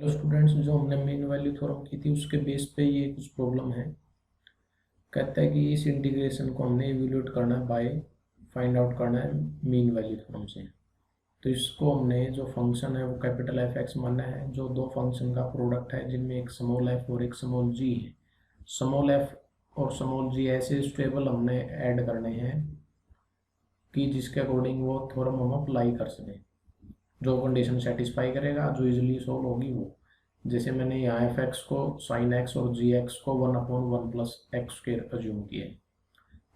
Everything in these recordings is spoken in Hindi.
हेलो स्टूडेंट्स, जो हमने मीन वैल्यू थ्योरम की थी उसके बेस पे ये कुछ प्रॉब्लम है। कहता है कि इस इंटीग्रेशन को हमने इवेल्यूएट करना है बाय फाइंड आउट करना है मीन वैल्यू थ्योरम से। तो इसको हमने जो फंक्शन है वो कैपिटल एफ एक्स माना है, जो दो फंक्शन का प्रोडक्ट है जिनमें एक स्मॉल एफ और एक स्मॉल जी है। स्मॉल एफ और स्मॉल जी ऐसे स्टेबल हमने ऐड करने हैं कि जिसके अकॉर्डिंग वो थ्योरम हम अप्लाई कर सकें। जो कंडीशन सेटिस्फाई करेगा, जो इजीली सोल्व होगी वो। जैसे मैंने यहाँ एफ एक्स को साइन एक्स और जी एक्स को 1/1 + x के अज्यूम किए।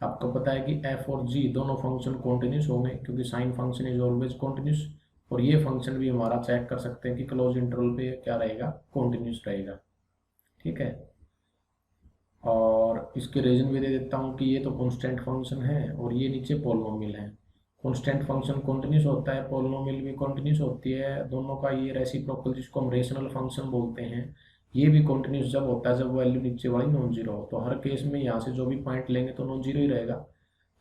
आपको पता है कि एफ और जी दोनों फंक्शन कॉन्टिन्यूस होंगे क्योंकि sine function is always continuous. और ये फंक्शन भी हमारा चेक कर सकते हैं कि क्लोज इंटरवल पे क्या रहेगा, कॉन्टिन्यूस रहेगा। ठीक है। और इसके रीजन भी दे देता हूँ कि ये तो कॉन्स्टेंट फंक्शन है और ये नीचे पॉलिनोमियल है। कॉन्स्टेंट फंक्शन कॉन्टिन्यूस होता है, पॉलिनोमियल भी कॉन्टिन्यूस होती है, दोनों का ये रेसिप्रोकल जिसको हम रेशनल फंक्शन बोलते हैं। ये भी कॉन्टिन्यूस जब होता है जब वैल्यू नीचे वाली नॉन जीरो हो। तो हर केस में यहाँ से जो भी पॉइंट लेंगे तो नॉन जीरो ही रहेगा।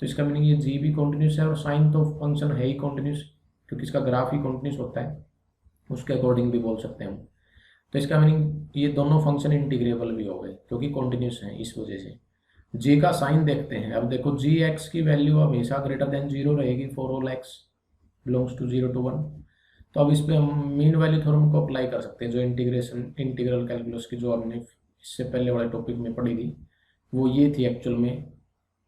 तो इसका मीनिंग ये जी भी कॉन्टिन्यूस है और साइन तो फंक्शन है ही कॉन्टिन्यूस क्योंकि इसका ग्राफ ही कॉन्टिन्यूस होता है। उसके अकॉर्डिंग भी बोल सकते हैं हम। तो इसका मीनिंग ये दोनों फंक्शन इंटीग्रेबल भी हो गए क्योंकि कॉन्टिन्यूस हैं इस वजह से। जी का साइन देखते हैं। अब देखो जी एक्स की वैल्यू हमेशा ग्रेटर देन जीरो रहेगी for all x belongs to 0 to 1। तो अब इस पे हम मीन वैल्यू थ्योरम को अप्लाई कर सकते हैं, जो इंटीग्रल कैलकुलस की जो हमने इससे पहले वाले टॉपिक में पढ़ी थी वो ये थी एक्चुअल में,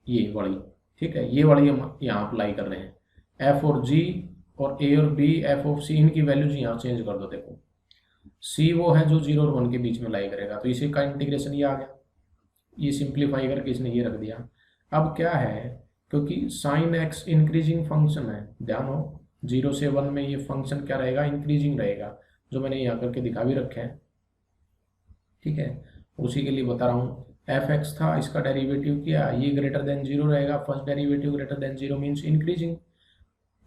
ये वाली। ठीक है, ये वाली हम यहाँ अप्लाई कर रहे हैं। एफ और जी और ए और बी, एफ ऑफ सी, इनकी वैल्यूज यहाँ चेंज कर दो। देखो सी वो है जो 0 और 1 के बीच में लाई करेगा, तो इसी का इंटीग्रेशन ये आ गया। ये सिंप्लीफाई करके इसने ये रख दिया। अब क्या है, क्योंकि साइन एक्स इंक्रीजिंग फंक्शन है, ध्यान हो 0 से 1 में ये फंक्शन क्या रहेगा, इंक्रीजिंग रहेगा, जो मैंने यहाँ करके दिखा भी रखे हैं। ठीक है, उसी के लिए बता रहा हूँ। एफ एक्स था, इसका डेरिवेटिव किया, ये ग्रेटर देन जीरो रहेगा। First derivative greater than zero means increasing.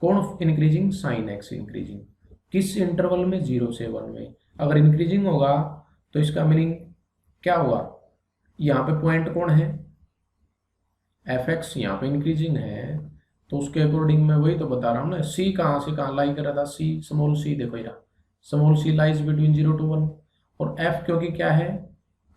कौन इंक्रीजिंग? Sine x increasing. किस इंटरवल में? 0 से 1 में। अगर इंक्रीजिंग होगा तो इसका मीनिंग क्या हुआ, यहाँ पे पॉइंट कौन है, एफ एक्स यहाँ पे इंक्रीजिंग है। तो उसके अकॉर्डिंग मैं वही तो बता रहा हूँ ना, सी कहाँ से कहाँ लाई कर रहा था, सी स्मॉल सी, देखो यहाँ small c lies between 0 to 1। और एफ क्योंकि क्या है,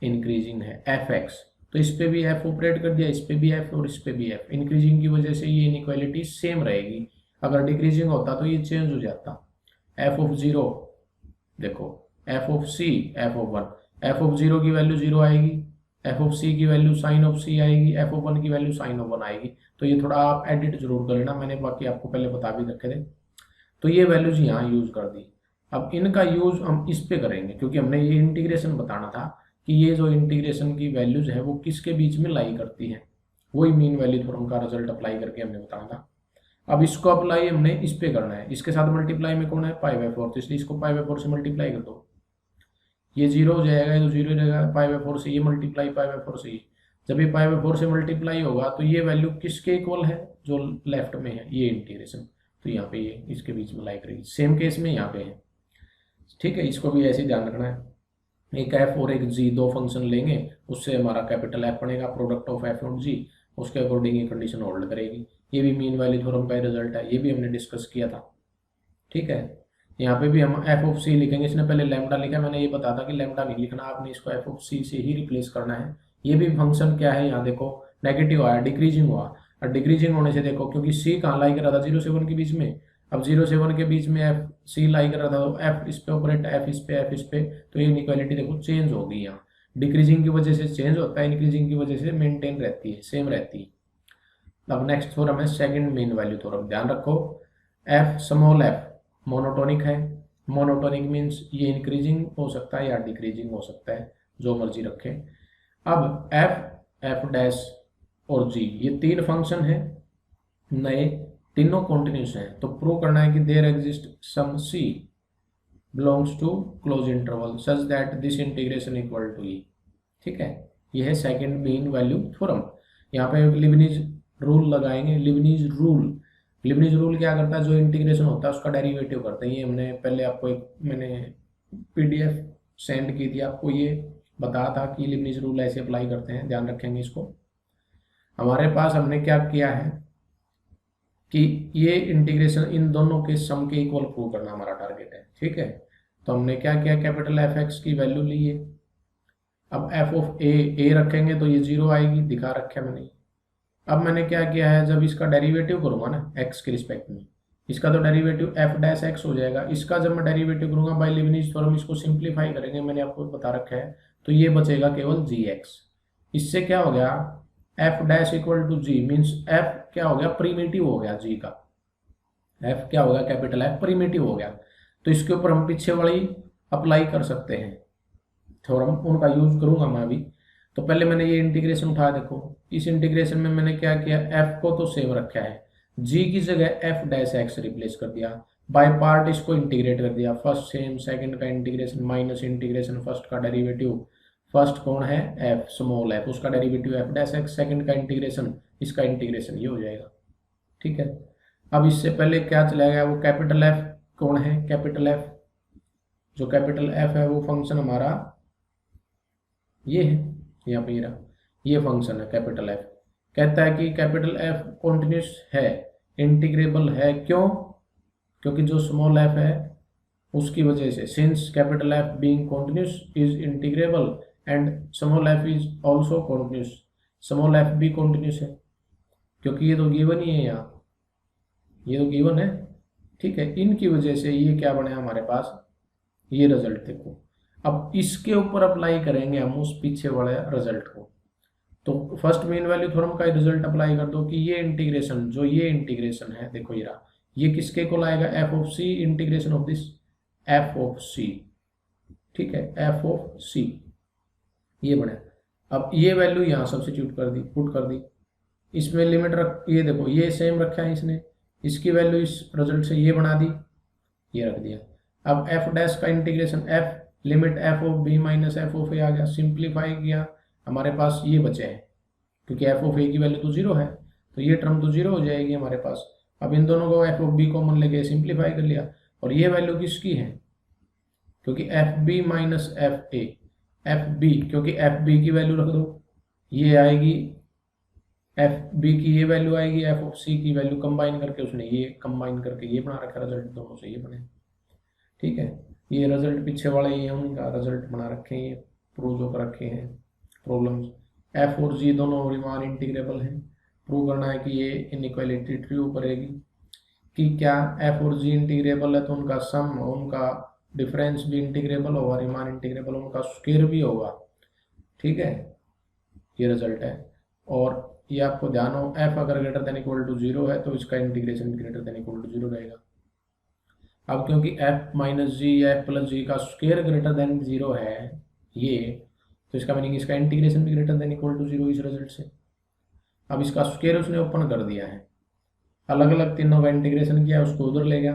इंक्रीजिंग है एफ एक्स, तो इस पे भी एफ ऑपरेट कर दिया, इस पे भी एफ और इस पे भी एफ। इंक्रीजिंग की वजह से ये इनइक्वालिटी सेम रहेगी। अगर डिक्रीजिंग होता तो ये चेंज हो जाता। एफ ऑफ जीरो, देखो f of c, f of one. F of zero की वैल्यू जीरो आएगी, एफ ऑफ सी की वैल्यू साइन ऑफ सी आएगी, एफ ऑफ वन की वैल्यू साइन ऑफ वन आएगी। तो ये थोड़ा आप एडिट जरूर कर लेना, मैंने बाकी आपको पहले बता भी रखे थे। तो ये वैल्यूज यहाँ यूज कर दी। अब इनका यूज हम इस पे करेंगे क्योंकि हमने ये इंटीग्रेशन बताना था कि ये जो इंटीग्रेशन की वैल्यूज है वो किसके बीच में लाई करती है। वही मीन वैल्यू थ्योरम का रिजल्ट अप्लाई करके हमने बताना था। अब इसको अप्लाई हमने इस पे करना है, इसके साथ मल्टीप्लाई में कौन है, पाई/4, तो इसलिए इसको पाई/4 से मल्टीप्लाई कर दो। ये जीरो हो जाएगा, ये तो जीरो रहेगा, पाई/4 से ये मल्टीप्लाई पाई/4 से ये। जब ये पाई/4 से मल्टीप्लाई होगा तो ये वैल्यू किसके इक्वल है, जो लेफ्ट में है ये इंटीग्रेशन। तो यहाँ पे ये इसके बीच में लाई करेगी। सेम केस में यहाँ पे है। ठीक है, इसको भी ऐसे ध्यान रखना है। एक एफ और एक जी, दो फंक्शन लेंगे, उससे हमारा कैपिटल एफ बनेगा, प्रोडक्ट ऑफ एफ और जी। उसके अकॉर्डिंग ये कंडीशन होल्ड करेगी। ये भी मीन वैल्यू थ्योरम का रिजल्ट है, ये भी हमने डिस्कस किया था। ठीक है, यहाँ पे भी हम एफ ऑफ सी लिखेंगे। इसने पहले लैम्डा लिखा, मैंने ये बता था कि लैम्डा नहीं लिखना, आपने इसको एफ ऑफ सी से ही रिप्लेस करना है। ये भी फंक्शन क्या है, यहाँ देखो नेगेटिव आया, डिक्रीजिंग हुआ। और डिक्रीजिंग होने से देखो, क्योंकि सी कहाँ लाई कर रहा था, 0 से 1 के बीच में। अब 0 से 1 के बीच में एफ सी लाई कर रहा था, तो एफ इस पे ऑपरेट, एफ इस पे, एफ इस पे। तो ये इनइक्वालिटी देखो चेंज होगी। यहाँ डिक्रीजिंग की वजह से चेंज होता है, इंक्रीजिंग की वजह से मेंटेन रहती है, सेम रहती है। अब नेक्स्ट थ्योरम है सेकंड मीन वैल्यू थ्योरम। ध्यान रखो, एफ स्मॉल एफ मोनोटोनिक है। मोनोटोनिक मीन्स ये इंक्रीजिंग हो सकता है या डिक्रीजिंग हो सकता है, जो मर्जी रखें। अब एफ, एफ डैश और जी, ये तीन फंक्शन है नए, तीनों कॉन्टिन्यूस हैं। तो प्रूव करना है कि there exist some c belongs to close interval such that this integration equal to e. ठीक है, यह है सेकंड मीन वैल्यू थ्योरम। यहाँ पे लिबनीज रूल लगाएंगे। लिबनीज रूल क्या करता है, जो इंटीग्रेशन होता है उसका डेरिवेटिव करते हैं। ये हमने पहले आपको मैंने पीडीएफ सेंड की थी आपको, ये बताया था कि लिबनीज रूल ऐसे अप्लाई करते हैं, ध्यान रखेंगे इसको। हमारे पास हमने क्या किया है कि ये इंटीग्रेशन इन दोनों के सम के इक्वल प्रूव करना हमारा टारगेट है। ठीक है, तो हमने क्या किया, कैपिटल एफ एक्स की वैल्यू ली है। अब एफ ऑफ ए रखेंगे तो ये 0 आएगी, दिखा रखा है मैंने। अब मैंने क्या किया है, जब इसका डेरिवेटिव करूंगा ना एक्स के रिस्पेक्ट में, इसका तो डेरिवेटिव एफ डैश एक्स हो जाएगा। इसका जब मैं डेरिवेटिव करूंगा बाय लीबनिज थ्योरम, इसको सिंप्लीफाई करेंगे, मैंने आपको बता रखा है, तो ये बचेगा केवल जी एक्स। इससे क्या हो गया, f dash equal to g means f क्या हो गया, प्रीमिटिव हो गया जी का। एफ क्या हो गया, कैपिटल एफ प्रीमिटिव हो गया। तो इसके ऊपर हम पीछे वाली अप्लाई कर सकते हैं थ्योरम, उनका यूज करूंगा मैं अभी। तो पहले मैंने ये इंटीग्रेशन उठाया, देखो इस इंटीग्रेशन में मैंने क्या किया, एफ को तो सेम रखा है, जी की जगह एफ डैश एक्स रिप्लेस कर दिया, बाय पार्ट इसको इंटीग्रेट कर दिया, फर्स्ट सेम सेकंड का इंटीग्रेशन माइनस इंटीग्रेशन फर्स्ट का डेरिवेटिव, फर्स्ट कौन है एफ स्मॉल एफ, उसका derivative F dash x, second का इंटीग्रेशन, इसका इंटीग्रेशन, ये हो जाएगा। ठीक है, अब इससे पहले क्या चला गया, वो कैपिटल एफ कौन है, कैपिटल एफ, जो कैपिटल एफ है वो फंक्शन हमारा ये है, यहाँ पे ये फंक्शन है कैपिटल एफ। कहता है कि कैपिटल एफ कॉन्टिन्यूस है, इंटीग्रेबल है, क्यों, क्योंकि जो स्मॉल एफ है उसकी वजह से, since capital F being continuous is integrable and small F is also continuous, small F भी कॉन्टिन्यूस है, क्योंकि ये तो गिवन ही है यहाँ, ये तो गिवन है। ठीक है, इनकी वजह से ये क्या बने हमारे पास, ये रिजल्ट देखो। अब इसके ऊपर अप्लाई करेंगे हम उस पीछे वाले रिजल्ट को। तो फर्स्ट मीन वैल्यू थ्योरम का रिजल्ट अप्लाई कर दो कि ये इंटीग्रेशन, जो ये इंटीग्रेशन है देखो ये रहा, ये किसके को लाएगा, f of c integration of this f of c. ठीक है, एफ ऑफ सी ये बने। अब ये वैल्यू यहाँ सब्सिट्यूट कर दी, पुट कर दी, इसमें लिमिट रख, ये देखो ये सेम रखा है इसने, इसकी वैल्यू इस रिजल्ट से ये बना दी, ये रख दिया। अब एफ डैश का integration, f limit f of b minus f of a आ गया, सिंप्लीफाई किया, हमारे पास ये बचे हैं, क्योंकि एफ ऑफ ए की वैल्यू तो 0 है, तो ये टर्म तो 0 हो जाएगी हमारे पास। अब इन दोनों को एफ ऑफ बी कॉमन लेके सिंप्लीफाई कर लिया, और ये वैल्यू किसकी है, क्योंकि f b minus f a, f b, क्योंकि एफ बी की वैल्यू रख दो, ये आएगी एफ बी की, ये वैल्यू आएगी एफ ऑफ सी की वैल्यू, कंबाइन करके उसने ये कंबाइन करके ये बना रखा रिजल्ट, दोनों से ये बने। ठीक है, ये रिजल्ट पीछे वाले ये उनका रिजल्ट बना रखे हैं, प्रूव जो कर रखे हैं प्रॉब्लम्स। एफ और जी दोनों रीमान इंटीग्रेबल हैं, प्रूव करना है कि ये इनइक्वालिटी ट्रू करेगी कि क्या एफ और जी इंटीग्रेबल है तो उनका सम, उनका डिफरेंस भी इंटीग्रेबल होगा, रीमान इंटीग्रेबल, उनका स्क्वायर भी होगा। ठीक है, ये रिजल्ट है। और ये आपको ध्यान हो, एफ अगर ग्रेटर देन इक्वल टू 0 है तो इसका इंटीग्रेशन भी ग्रेटर देन इक्वल टू 0 रहेगा। अब क्योंकि एफ माइनस जी या एफ प्लस जी का स्क्वायर ग्रेटर देन 0 है ये, तो इसका मीनिंग इसका इंटीग्रेशन भी ग्रेटर देन इक्वल टू 0 इस रिजल्ट से। अब इसका स्क्वायर उसने ओपन कर दिया है, अलग अलग तीनों का इंटीग्रेशन किया, उसको उधर ले गया।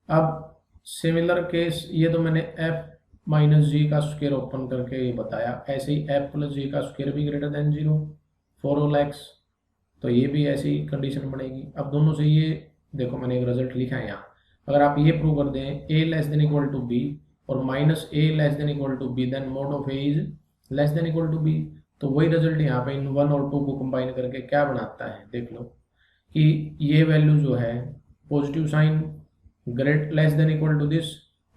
अब सिमिलर केस, ये तो मैंने एफ माइनस जी का स्क्वायर ओपन करके ये बताया, ऐसे ही एफ प्लस जी का स्क्वायर भी greater than 0 for all x, तो ये भी ऐसी कंडीशन बनेगी। अब दोनों से ये देखो मैंने एक रिजल्ट लिखा है यहाँ, अगर आप ये प्रूव कर दें a less than equal to b और minus a less than equal to b, then mod of a is less than equal to b, तो वही रिजल्ट यहाँ पे इन 1 और 2 को कंबाइन करके क्या बनाता है, देख लो कि ये वैल्यू जो है positive sign great less than equal to this,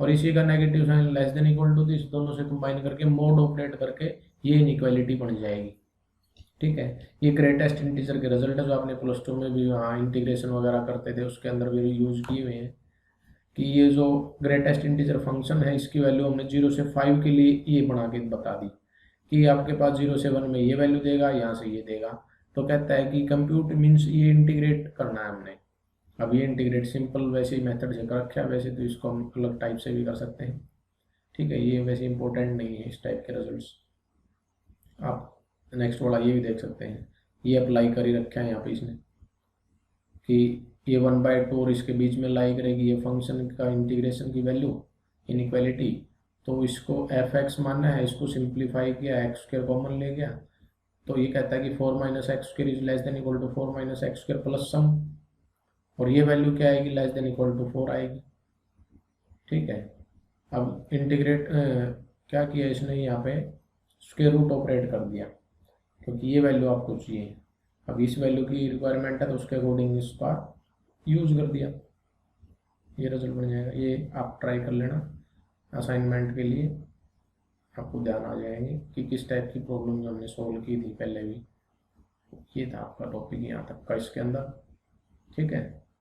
और इसी का negative sign less than equal to this, दोनों से कंबाइन करके मोड ऑपरेट करके ये इनइक्वालिटी बन जाएगी। ठीक है, ये ग्रेटेस्ट इंटीजर के रिजल्ट है, जो आपने प्लस 2 में भी वहाँ इंटीग्रेशन वगैरह करते थे उसके अंदर भी यूज किए हुए हैं, कि ये जो ग्रेटेस्ट इंटीजर फंक्शन है इसकी वैल्यू हमने 0 से 5 के लिए ये बना के बता दी कि आपके पास 0 से 1 में ये वैल्यू देगा, यहाँ से ये देगा। तो कहता है कि कंप्यूट मीन्स ये इंटीग्रेट करना है हमने। अब ये इंटीग्रेट सिंपल वैसे ही मेथड से कर रखा है, वैसे तो इसको हम अलग टाइप से भी कर सकते हैं। ठीक है, ये वैसे इंपॉर्टेंट नहीं है इस टाइप के रिजल्ट्स। आप नेक्स्ट वाला ये भी देख सकते हैं, ये अप्लाई कर ही रखा है यहाँ पे इसने कि ये 1/2 और इसके बीच में लाई करेगी ये फंक्शन का इंटीग्रेशन की वैल्यू इनइक्वालिटी। तो इसको एफ एक्स मानना है, इसको सिंप्लीफाई किया, एक्स स्क्वायर कॉमन ले गया, तो ये कहता है कि 4 minus x square is less than equal to 4 minus x square plus some, और ये वैल्यू क्या आएगी, लेस देन इक्वल टू 4 आएगी। ठीक है, अब इंटीग्रेट क्या किया इसने यहाँ पे, स्क्वायर रूट ऑपरेट कर दिया, क्योंकि ये वैल्यू आपको चाहिए। अब इस वैल्यू की रिक्वायरमेंट है तो उसके अकॉर्डिंग इसका यूज कर दिया, ये रिजल्ट बन जाएगा। ये आप ट्राई कर लेना, असाइनमेंट के लिए आपको ध्यान आ जाएंगे कि किस टाइप की प्रॉब्लम जो हमने सॉल्व की थी पहले भी। ये था आपका टॉपिक यहाँ तक का इसके अंदर। ठीक है।